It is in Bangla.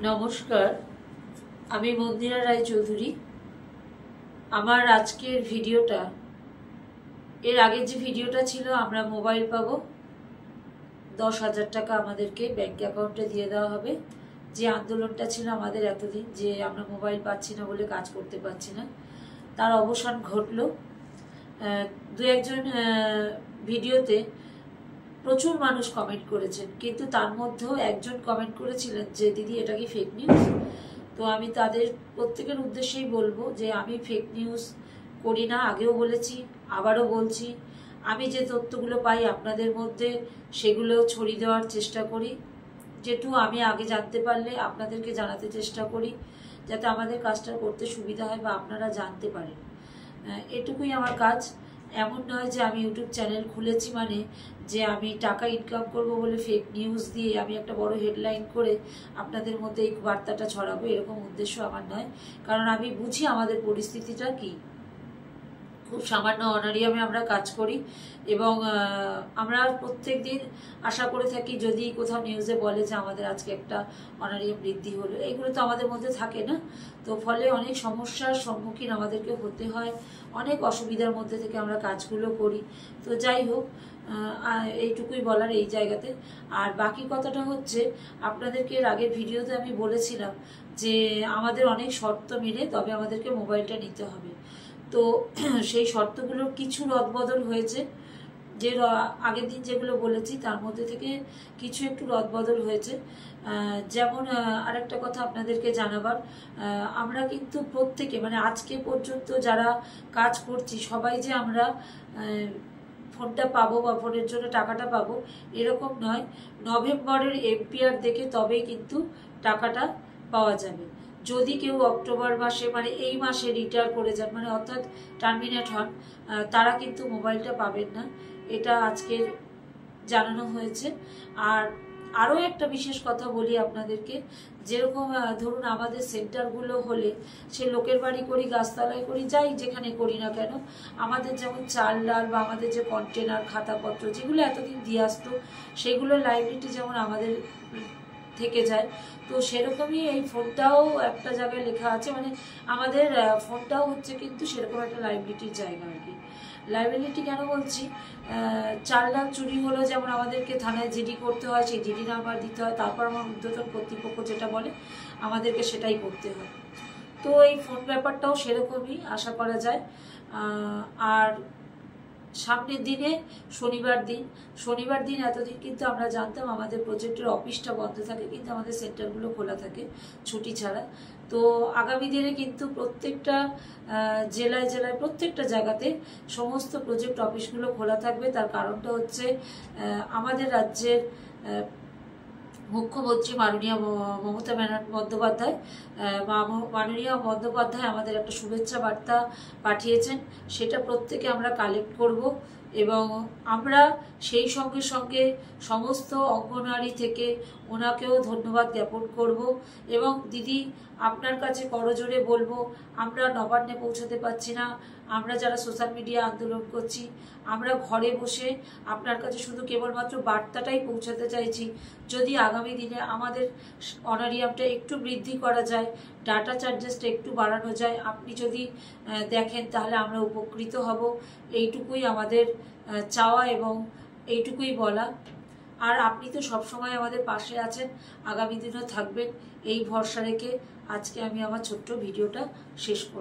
নমস্কার, আমি মন্দিরা রায়চৌধুরী। আমার আজকের ভিডিওটা, এর আগের যে ভিডিওটা ছিল আমরা মোবাইল পাবো 10,000 টাকা আমাদেরকে ব্যাংক অ্যাকাউন্টে দিয়ে দেওয়া হবে, যে আন্দোলনটা ছিল আমাদের এতদিন যে আমরা মোবাইল পাচ্ছি না বলে কাজ করতে পারছি না, তার অবসান ঘটলো। দু একজন ভিডিওতে প্রচুর মানুষ কমেন্ট করেছেন, কিন্তু তার মধ্যেও একজন কমেন্ট করেছিলেন যে দিদি এটা কি ফেক নিউজ। তো আমি তাদের প্রত্যেকের উদ্দেশ্যেই বলবো যে আমি ফেক নিউজ করি না, আগেও বলেছি আবারও বলছি। আমি যে তথ্যগুলো পাই আপনাদের মধ্যে সেগুলো ছড়িয়ে দেওয়ার চেষ্টা করি, যেটুকু আমি আগে জানতে পারলে আপনাদেরকে জানাতে চেষ্টা করি, যাতে আমাদের কাজটা করতে সুবিধা হয় বা আপনারা জানতে পারেন। এটুকুই আমার কাজ। এমন নয় যে আমি ইউটিউব চ্যানেল খুলেছি মানে যে আমি টাকা ইনকাম করব বলে ফেক নিউজ দিয়ে আমি একটা বড় হেডলাইন করে আপনাদের মধ্যে এই বার্তাটা ছড়াবো, এরকম উদ্দেশ্য আমার নয়। কারণ আমি বুঝি আমাদের পরিস্থিতিটা কি। খুব সামান্য অনারিয়ামে আমরা কাজ করি এবং আমরা প্রত্যেক দিন আশা করে থাকি যদি কোথাও নিউজে বলে যে আমাদের আজকে একটা অনারিয়াম বৃদ্ধি হলো, এগুলো তো আমাদের মধ্যে থাকে না। তো ফলে অনেক সমস্যার সম্মুখীন আমাদেরকে হতে হয়, অনেক অসুবিধার মধ্যে থেকে আমরা কাজগুলো করি। তো যাই হোক, এইটুকুই বলার এই জায়গাতে। আর বাকি কথাটা হচ্ছে, আপনাদেরকে এর আগের ভিডিওতে আমি বলেছিলাম যে আমাদের অনেক শর্ত মিলে তবে আমাদেরকে মোবাইলটা নিতে হবে। তো সেই শর্তগুলোর কিছু রদবদল হয়েছে, যে আগের দিন যেগুলো বলেছি তার মধ্যে থেকে কিছু একটু রদবদল হয়েছে। যেমন আরেকটা কথা আপনাদেরকে জানাবার, আমরা কিন্তু প্রত্যেকে মানে আজকে পর্যন্ত যারা কাজ করছি সবাই যে আমরা ফোনটা পাবো বা ফোনের জন্য টাকাটা পাবো এরকম নয়। নভেম্বরের এমপিআর দেখে তবেই কিন্তু টাকাটা পাওয়া যাবে। যদি কেউ অক্টোবর মাসে মানে এই মাসে রিটায়ার করে যান, মানে অর্থাৎ টার্মিনেট হন, তারা কিন্তু মোবাইলটা পাবেন না, এটা আজকের জানানো হয়েছে। আর আরও একটা বিশেষ কথা বলি আপনাদেরকে, যেরকম ধরুন আমাদের সেন্টারগুলো হলে সে লোকের বাড়ি করি, গাছতলায় করি, যাই যেখানে করি না কেন, আমাদের যেমন চাল ডাল বা আমাদের যে কন্টেনার খাতাপত্র যেগুলো এতদিন দিয়ে আসতো সেগুলো লাইব্রেরিটি যেমন আমাদের থেকে যায়, তো সেরকমই এই ফোনটাও একটা জায়গায় লেখা আছে, মানে আমাদের ফোনটাও হচ্ছে কিন্তু সেরকম একটা লাইব্রেরিটির জায়গা আর কি। লাইব্রেরিটি কেন বলছি, 4 লাখ চুরি হলো যেমন আমাদেরকে থানায় জিডি করতে হয়, সেই জিডি নাম্বার দিতে হয়, তারপর আমার ঊর্ধ্বতন কর্তৃপক্ষ যেটা বলে আমাদেরকে সেটাই করতে হয়। তো এই ফোন ব্যাপারটাও সেরকমই আশা করা যায়। আর সামনের দিনে শনিবার দিন এতদিন কিন্তু আমরা জানতাম আমাদের প্রজেক্টের অফিসটা বন্ধ থাকে, কিন্তু আমাদের সেন্টারগুলো খোলা থাকে ছুটি ছাড়া। তো আগামী দিনে কিন্তু প্রত্যেকটা জেলায় প্রত্যেকটা জায়গাতে সমস্ত প্রজেক্ট অফিসগুলো খোলা থাকবে। তার কারণটা হচ্ছে আমাদের রাজ্যের মুখ্যমন্ত্রী মাননীয় মমতা বন্দ্যোপাধ্যায় আমাদের একটা শুভেচ্ছা বার্তা পাঠিয়েছেন, সেটা প্রত্যেকে আমরা কালেক্ট করব এবং আমরা সেই সঙ্গে সঙ্গে সমস্ত অঙ্গনওয়াড়ি থেকে ওনাকেও ধন্যবাদ জ্ঞাপন করব। এবং দিদি আপনার কাছে করজোড়ে বলবো, আমরা নবান্নে পৌঁছাতে পারছি না, আমরা যারা সোশ্যাল মিডিয়া আন্দোলন করছি আমরা ঘরে বসে আপনার কাছে শুধু কেবলমাত্র বার্তাটাই পৌঁছাতে চাইছি। যদি আগামী দিনে আমাদের অনারিয়ামটা একটু বৃদ্ধি করা যায়, ডাটা চার্জেসটা একটু বাড়ানো যায়, আপনি যদি দেখেন তাহলে আমরা উপকৃত হব। এইটুকুই আমাদের চাওয়া এবং এইটুকুই বলা। আর আপনি তো সবসময় আমাদের পাশে আছেন, আগামী দিনও থাকবেন, এই ভরসা রেখে আজকে আমি আমার ছোট্ট ভিডিওটা শেষ করব।